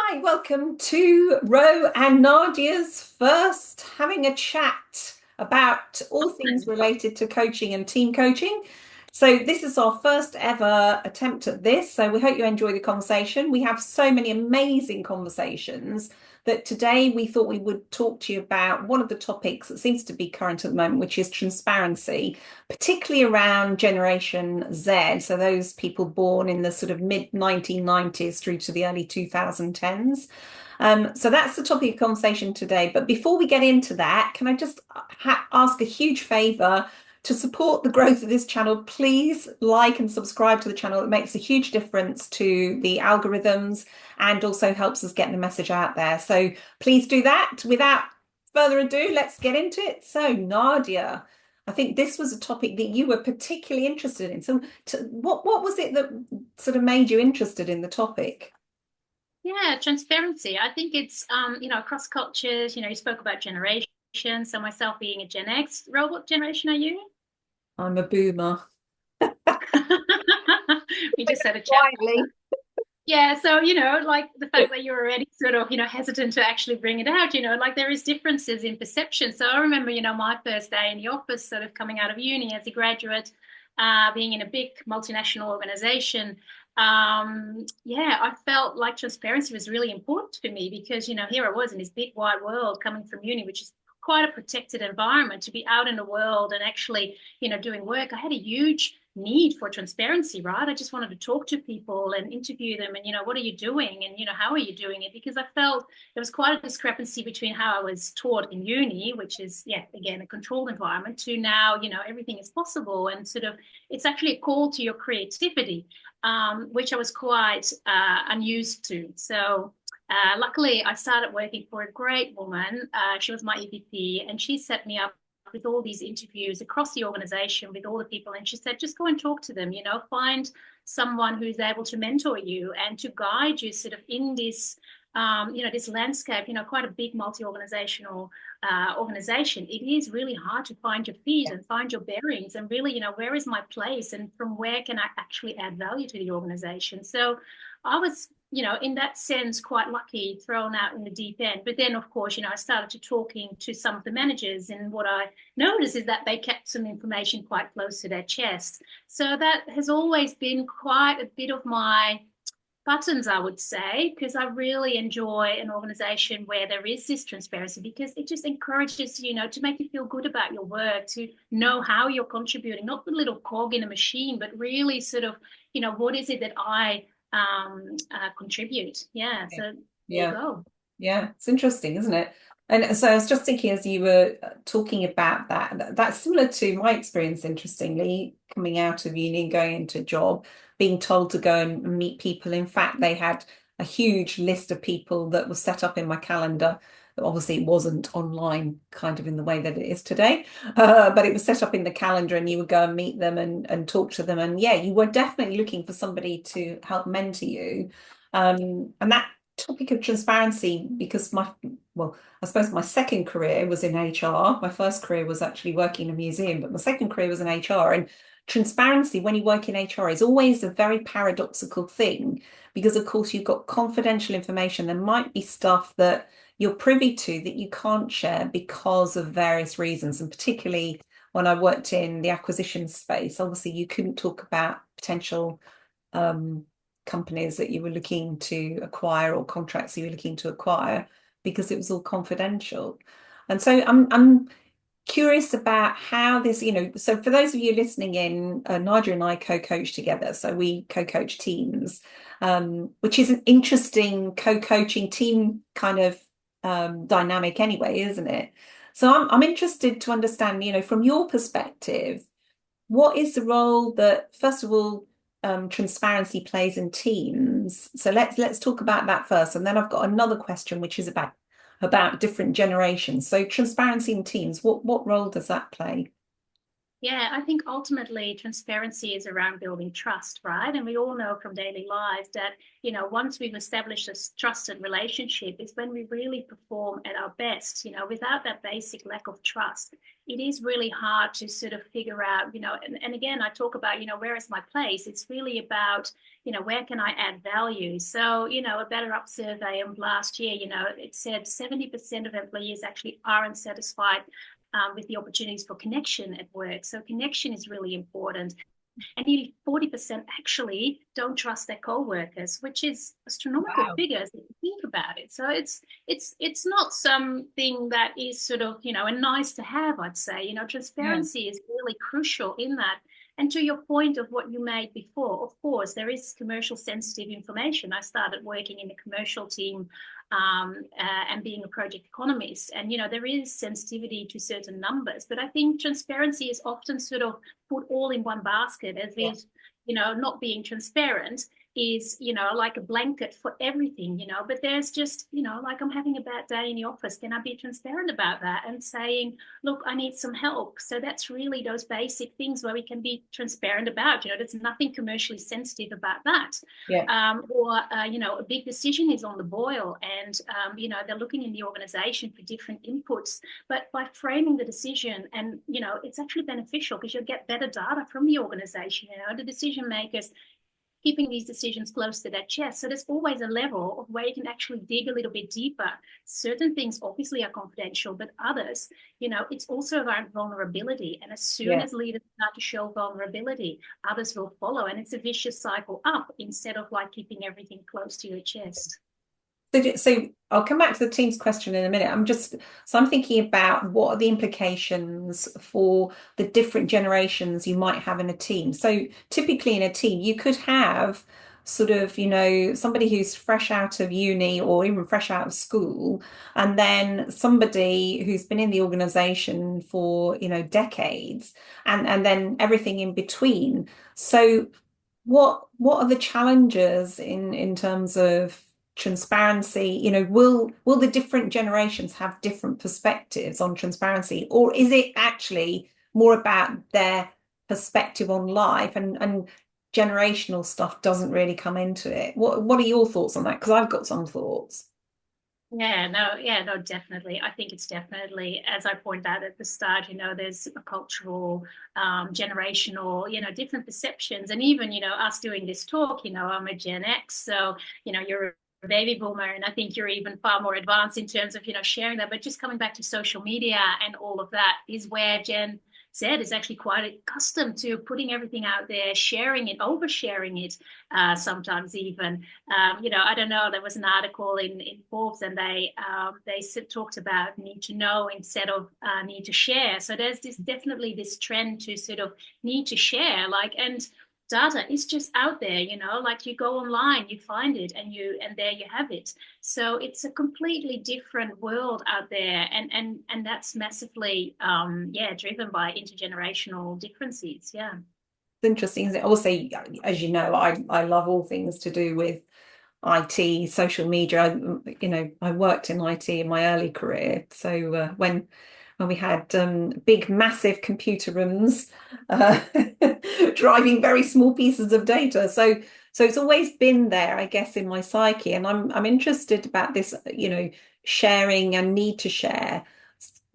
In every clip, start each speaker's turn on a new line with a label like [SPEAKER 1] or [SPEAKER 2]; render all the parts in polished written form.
[SPEAKER 1] Hi, welcome to Ro and Nadia's first having a chat about all things related to coaching and team coaching. So this is our first ever attempt at this. So we hope you enjoy the conversation. We have so many amazing conversations that today we thought we would talk to you about one of the topics that seems to be current at the moment, which is transparency, particularly around Generation Z. So those people born in the sort of mid 1990s through to the early 2010s. So that's the topic of conversation today. But before we get into that, can I just ask a huge favor? To support the growth of this channel, please like and subscribe to the channel. It makes a huge difference to the algorithms and also helps us get the message out there. So please do that. Without further ado, let's get into it. So Nadia, I think this was a topic that you were particularly interested in. So what was it that sort of made you interested in the topic?
[SPEAKER 2] Yeah, transparency. I think it's across cultures, you spoke about generation. So myself being a Gen X, Ro, what generation are you?
[SPEAKER 1] I'm a boomer.
[SPEAKER 2] We just had a chat.
[SPEAKER 1] Quietly.
[SPEAKER 2] Yeah, so like the fact that you're already sort of, hesitant to actually bring it out, like there is differences in perception. So I remember, my first day in the office, sort of coming out of uni as a graduate, being in a big multinational organization. Yeah, I felt like transparency was really important for me because, here I was in this big wide world coming from uni, which is quite a protected environment to be out in the world and actually, doing work. I had a huge need for transparency, right? I just wanted to talk to people and interview them and, what are you doing? And, how are you doing it? Because I felt there was quite a discrepancy between how I was taught in uni, which is, yeah, again, a controlled environment, to now, everything is possible. And sort of, it's actually a call to your creativity, which I was quite unused to. So, luckily, I started working for a great woman. She was my EVP, and she set me up with all these interviews across the organization with all the people. And she said, just go and talk to them, find someone who's able to mentor you and to guide you sort of in this, this landscape, quite a big multi-organizational organization. It is really hard to find your feet and find your bearings and really, where is my place and from where can I actually add value to the organization? So I was, in that sense, quite lucky, thrown out in the deep end. But then, of course, I started to talking to some of the managers, and what I noticed is that they kept some information quite close to their chest. So that has always been quite a bit of my buttons, I would say, because I really enjoy an organization where there is this transparency because it just encourages, to make you feel good about your work, to know how you're contributing, not the little cog in a machine, but really sort of, what is it that I contribute? Yeah. So there you
[SPEAKER 1] Yeah.
[SPEAKER 2] go.
[SPEAKER 1] Yeah, it's interesting, isn't it? And so I was just thinking as you were talking about that's similar to my experience, interestingly, coming out of uni and going into a job, being told to go and meet people. In fact, they had a huge list of people that was set up in my calendar. Obviously, it wasn't online kind of in the way that it is today, but it was set up in the calendar and you would go and meet them and talk to them. And yeah, you were definitely looking for somebody to help mentor you. And that topic of transparency, because I suppose my second career was in HR. My first career was actually working in a museum, but my second career was in HR. And transparency when you work in HR is always a very paradoxical thing because, of course, you've got confidential information. There might be stuff that you're privy to that you can't share because of various reasons. And particularly when I worked in the acquisition space, obviously you couldn't talk about potential um, companies that you were looking to acquire or contracts you were looking to acquire because it was all confidential. And so I'm curious about how this, so for those of you listening in, Nigel and I co-coach together. So we co-coach teams, which is an interesting co-coaching team kind of dynamic anyway, isn't it? So I'm interested to understand, from your perspective, what is the role that, first of all, transparency plays in teams? So let's talk about that first, and then I've got another question, which is about different generations. So transparency in teams, what role does that play?
[SPEAKER 2] Yeah, I think ultimately transparency is around building trust, right? And we all know from daily lives that, once we've established a trusted relationship is when we really perform at our best. Without that basic lack of trust, it is really hard to sort of figure out, and again, I talk about, where is my place? It's really about, where can I add value? So, a Better Up survey of last year, it said 70% of employees actually aren't satisfied with the opportunities for connection at work. So connection is really important. And nearly 40% actually don't trust their co-workers, which is astronomical
[SPEAKER 1] Wow.
[SPEAKER 2] figures if you think about it. So it's not something that is sort of, a nice to have, I'd say.
[SPEAKER 1] Yeah.
[SPEAKER 2] Transparency is really crucial in that. And to your point of what you made before, of course, there is commercial sensitive information. I started working in the commercial team and being a project economist. And, there is sensitivity to certain numbers, but I think transparency is often sort of put all in one basket as
[SPEAKER 1] Yeah.
[SPEAKER 2] if, not being transparent is, like a blanket for everything, but there's just, like I'm having a bad day in the office. Can I be transparent about that and saying, look, I need some help? So that's really those basic things where we can be transparent about, there's nothing commercially sensitive about that.
[SPEAKER 1] Yeah.
[SPEAKER 2] A big decision is on the boil and, they're looking in the organization for different inputs. But by framing the decision, and it's actually beneficial because you'll get better data from the organization. The decision makers keeping these decisions close to their chest. So there's always a level of where you can actually dig a little bit deeper. Certain things obviously are confidential, but others, it's also about vulnerability. And as soon
[SPEAKER 1] Yeah.
[SPEAKER 2] as leaders start to show vulnerability, others will follow. And it's a vicious cycle up instead of like keeping everything close to your chest.
[SPEAKER 1] So I'll come back to the team's question in a minute. I'm thinking about what are the implications for the different generations you might have in a team. So typically in a team, you could have sort of, somebody who's fresh out of uni or even fresh out of school, and then somebody who's been in the organization for, decades, and then everything in between. So what are the challenges in terms of transparency? Will the different generations have different perspectives on transparency, or is it actually more about their perspective on life and generational stuff doesn't really come into it? What are your thoughts on that? Because I've got some thoughts.
[SPEAKER 2] Yeah, no, definitely. I think it's definitely, as I pointed out at the start, there's a cultural, generational, different perceptions. And even, us doing this talk, I'm a Gen X, so, you're a baby boomer, and I think you're even far more advanced in terms of, sharing that. But just coming back to social media and all of that is where Gen Z is actually quite accustomed to putting everything out there, sharing it, oversharing it, sometimes even. I don't know. There was an article in Forbes, and they talked about need to know instead of need to share. So there's definitely this trend to sort of need to share, and data is just out there. Like you go online, you find it, and there you have it. So it's a completely different world out there, and that's massively driven by intergenerational differences. Yeah.
[SPEAKER 1] It's interesting, isn't it? Also, as you know, I love all things to do with IT, social media. I worked in IT in my early career. So when we had big, massive computer rooms, uh, driving very small pieces of data. So it's always been there, I guess, in my psyche. And I'm interested about this, sharing and need to share,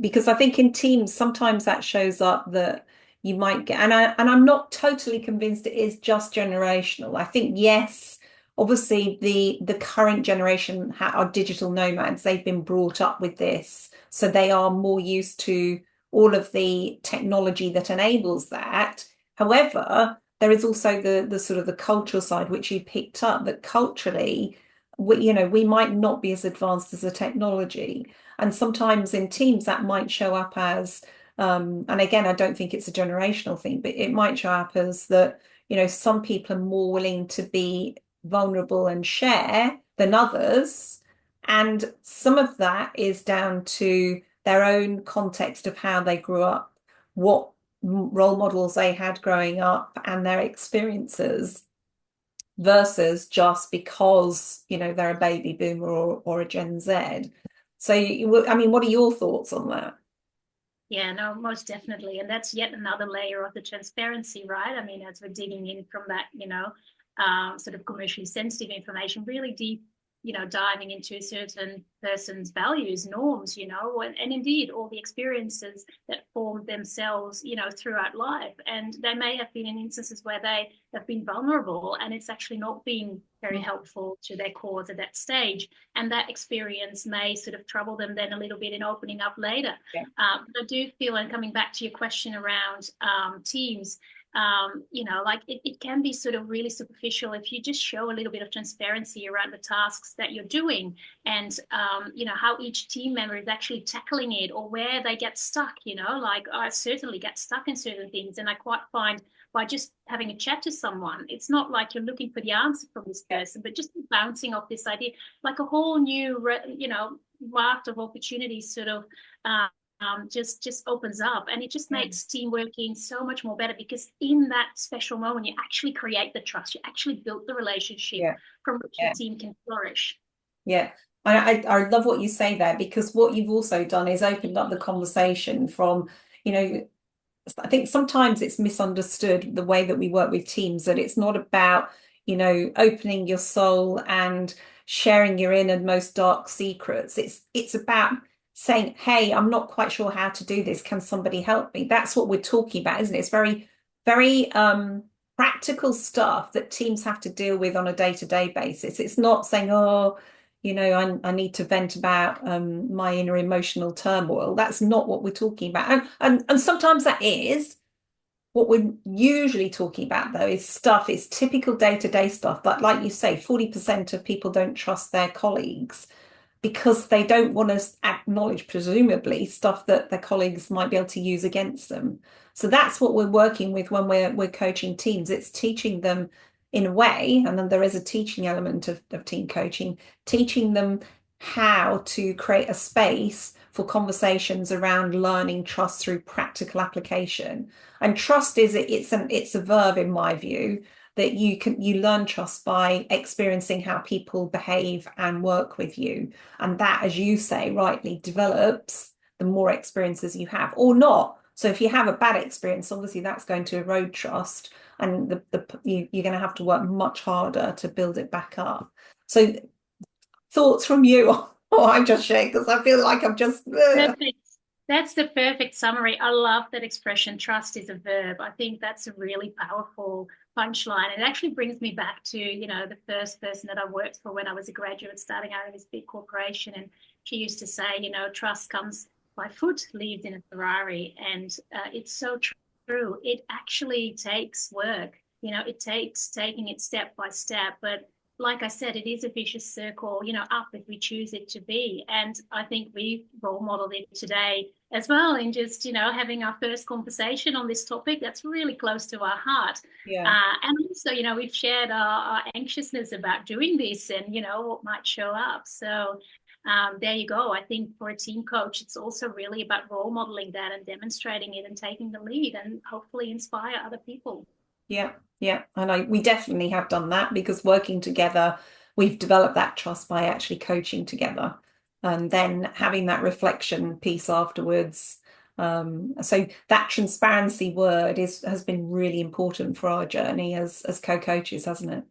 [SPEAKER 1] because I think in teams sometimes that shows up that you might get, and I'm not totally convinced it is just generational. I think yes, obviously the current generation are digital nomads. They've been brought up with this, so they are more used to all of the technology that enables that. However, there is also the sort of the cultural side which you picked up, that culturally we might not be as advanced as the technology, and sometimes in teams that might show up as and again, I don't think it's a generational thing, but it might show up as that, some people are more willing to be vulnerable and share than others. And some of that is down to their own context of how they grew up, what role models they had growing up, and their experiences, versus just because, they're a baby boomer or a Gen Z. So, I mean, what are your thoughts on that?
[SPEAKER 2] Yeah, no, most definitely. And that's yet another layer of the transparency, right? I mean, as we're digging in from that, sort of commercially sensitive information, really deep, diving into a certain person's values, norms, and indeed all the experiences that form themselves, throughout life. And they may have been in instances where they have been vulnerable and it's actually not been very helpful to their cause at that stage. And that experience may sort of trouble them then a little bit in opening up later.
[SPEAKER 1] Yeah.
[SPEAKER 2] But I do feel, and coming back to your question around teams, like it can be sort of really superficial if you just show a little bit of transparency around the tasks that you're doing and, how each team member is actually tackling it or where they get stuck, like I certainly get stuck in certain things. And I quite find by just having a chat to someone, it's not like you're looking for the answer from this person, but just bouncing off this idea, like a whole new, raft of opportunities sort of just opens up, and it just
[SPEAKER 1] Yeah.
[SPEAKER 2] makes team working so much more better because in that special moment you actually create the trust, you actually build the relationship
[SPEAKER 1] Yeah.
[SPEAKER 2] from which your
[SPEAKER 1] Yeah.
[SPEAKER 2] team can flourish.
[SPEAKER 1] Yeah. I love what you say there, because what you've also done is opened up the conversation from, you know, I think sometimes it's misunderstood the way that we work with teams, that it's not about, opening your soul and sharing your innermost dark secrets. It's about saying, hey, I'm not quite sure how to do this. Can somebody help me? That's what we're talking about, isn't it? It's very, very practical stuff that teams have to deal with on a day-to-day basis. It's not saying, oh, I need to vent about my inner emotional turmoil. That's not what we're talking about. And sometimes that is. What we're usually talking about, though, is typical day-to-day stuff. But like you say, 40% of people don't trust their colleagues because they don't want to acknowledge, presumably, stuff that their colleagues might be able to use against them. So that's what we're working with when we're coaching teams. It's teaching them in a way, and then there is a teaching element of team coaching, teaching them how to create a space for conversations around learning trust through practical application. And trust it's a verb in my view, that you learn trust by experiencing how people behave and work with you. And that, as you say, rightly develops the more experiences you have, or not. So if you have a bad experience, obviously that's going to erode trust, and you're going to have to work much harder to build it back up. So thoughts from you? Oh, I'm just shaking because I feel like I'm just.
[SPEAKER 2] Perfect. That's the perfect summary. I love that expression. Trust is a verb. I think that's a really powerful punchline. It actually brings me back to, the first person that I worked for when I was a graduate starting out in this big corporation. And she used to say, trust comes by foot, leaves in a Ferrari. And it's so true. It actually takes work. It takes taking it step by step. But like I said, it is a vicious circle, up if we choose it to be. And I think we role modeled it today as well in just, having our first conversation on this topic that's really close to our heart.
[SPEAKER 1] Yeah.
[SPEAKER 2] And also, we've shared our anxiousness about doing this and, what might show up. So there you go. I think for a team coach, it's also really about role modeling that and demonstrating it and taking the lead and hopefully inspire other people.
[SPEAKER 1] Yeah, yeah. And we definitely have done that, because working together, we've developed that trust by actually coaching together and then having that reflection piece afterwards. So that transparency word has been really important for our journey as co-coaches, hasn't it?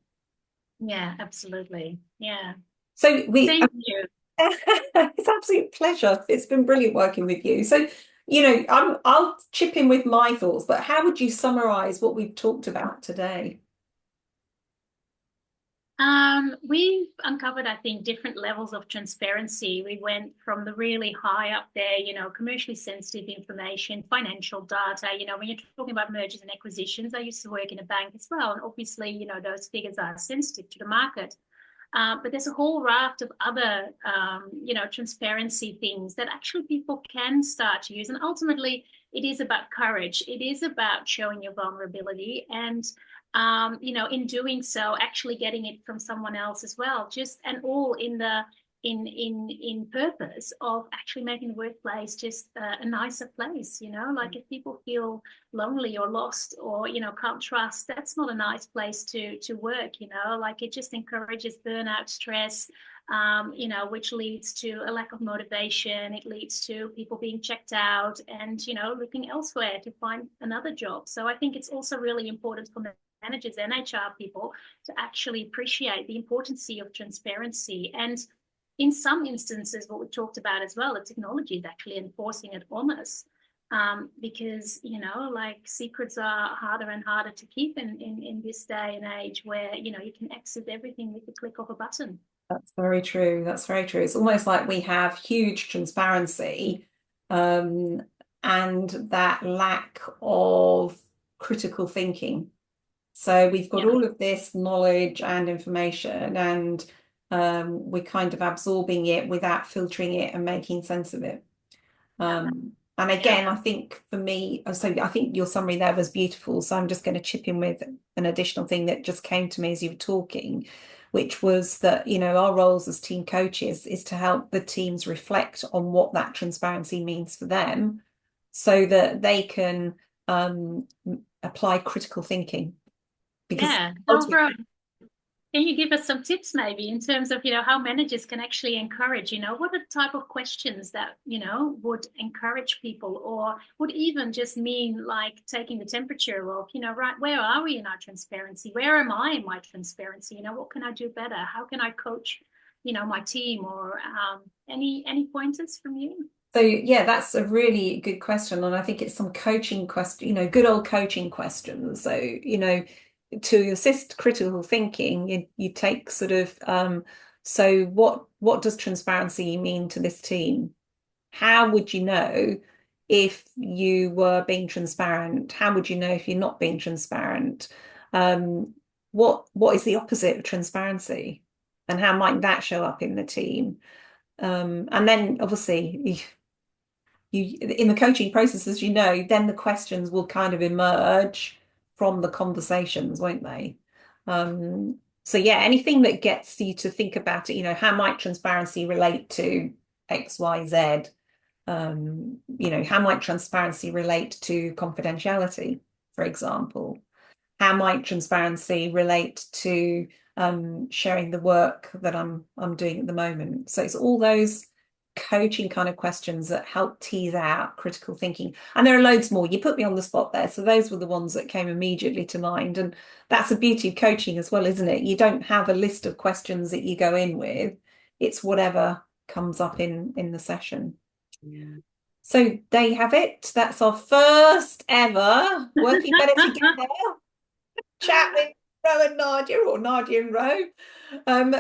[SPEAKER 2] Yeah, absolutely. Yeah.
[SPEAKER 1] So we
[SPEAKER 2] Thank you.
[SPEAKER 1] it's an absolute pleasure. It's been brilliant working with you. So, I'll chip in with my thoughts, but how would you summarize what we've talked about today?
[SPEAKER 2] We've uncovered, I think, different levels of transparency. We went from the really high up there, commercially sensitive information, financial data. When you're talking about mergers and acquisitions, I used to work in a bank as well. And obviously, those figures are sensitive to the market. But there's a whole raft of other, transparency things that actually people can start to use. And ultimately, it is about courage. It is about showing your vulnerability and, in doing so, actually getting it from someone else as well. Just and all in the in purpose of actually making the workplace just a nicer place. Like if people feel lonely or lost or can't trust, that's not a nice place to work. Like it just encourages burnout, stress, which leads to a lack of motivation. It leads to people being checked out and looking elsewhere to find another job. So I think it's also really important for managers and HR people to actually appreciate the importance of transparency. And in some instances, what we talked about as well, the technology is actually enforcing it on us. Because like secrets are harder and harder to keep in this day and age where you can access everything with the click of a button.
[SPEAKER 1] That's very true. That's very true. It's almost like we have huge transparency, um, and that lack of critical thinking. So we've got
[SPEAKER 2] Yeah,
[SPEAKER 1] all of this knowledge and information, and we're kind of absorbing it without filtering it and making sense of it. And
[SPEAKER 2] yeah,
[SPEAKER 1] again, I think for me, so I think your summary there was beautiful. So I'm just going to chip in with an additional thing that just came to me as you were talking, which was that, our roles as team coaches is to help the teams reflect on what that transparency means for them so that they can apply critical thinking. Because
[SPEAKER 2] yeah.
[SPEAKER 1] ultimately,
[SPEAKER 2] Can you give us some tips maybe in terms of, how managers can actually encourage, what are the type of questions that, would encourage people or would even just mean like taking the temperature of, right, where are we in our transparency? Where am I in my transparency? What can I do better? How can I coach, my team or any pointers from you?
[SPEAKER 1] so yeah, that's a really good question. And I think it's some coaching question, good old coaching questions. So, to assist critical thinking, you take sort of so what does transparency mean to this team? How would you know if you were being transparent? How would you know if you're not being transparent? Um, what is the opposite of transparency? And how might that show up in the team? And then obviously you in the coaching process, as you know, then the questions will kind of emerge from the conversations, won't they? So yeah, anything that gets you to think about it, how might transparency relate to X, Y, Z? How might transparency relate to confidentiality, for example? How might transparency relate to sharing the work that I'm doing at the moment? So it's all those coaching kind of questions that help tease out critical thinking. And there are loads more. You put me on the spot there. So those were the ones that came immediately to mind. And that's the beauty of coaching as well, isn't it? You don't have a list of questions that you go in with. It's whatever comes up in the session.
[SPEAKER 2] Yeah.
[SPEAKER 1] So there you have it. That's our first ever Working Better Together chat with Ro and Nadja, or Nadja and Ro.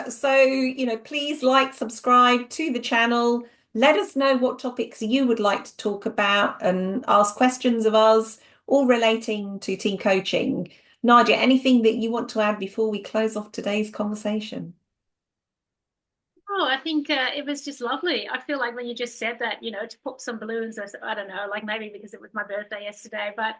[SPEAKER 1] So, please like, subscribe to the channel. Let us know what topics you would like to talk about and ask questions of us, all relating to team coaching. Nadja, anything that you want to add before we close off today's conversation?
[SPEAKER 2] Oh, I think it was just lovely. I feel like when you just said that, to pop some balloons, I don't know, like maybe because it was my birthday yesterday, but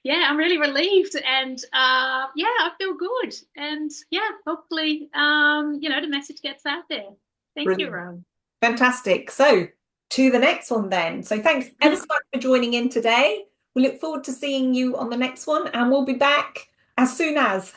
[SPEAKER 2] yeah, I'm really relieved and yeah, I feel good. And yeah, hopefully, the message gets out there. Thank you,
[SPEAKER 1] Brilliant.
[SPEAKER 2] Ron.
[SPEAKER 1] Fantastic. So, to the next one then. So, thanks ever so much for joining in today. We look forward to seeing you on the next one, and we'll be back as soon as.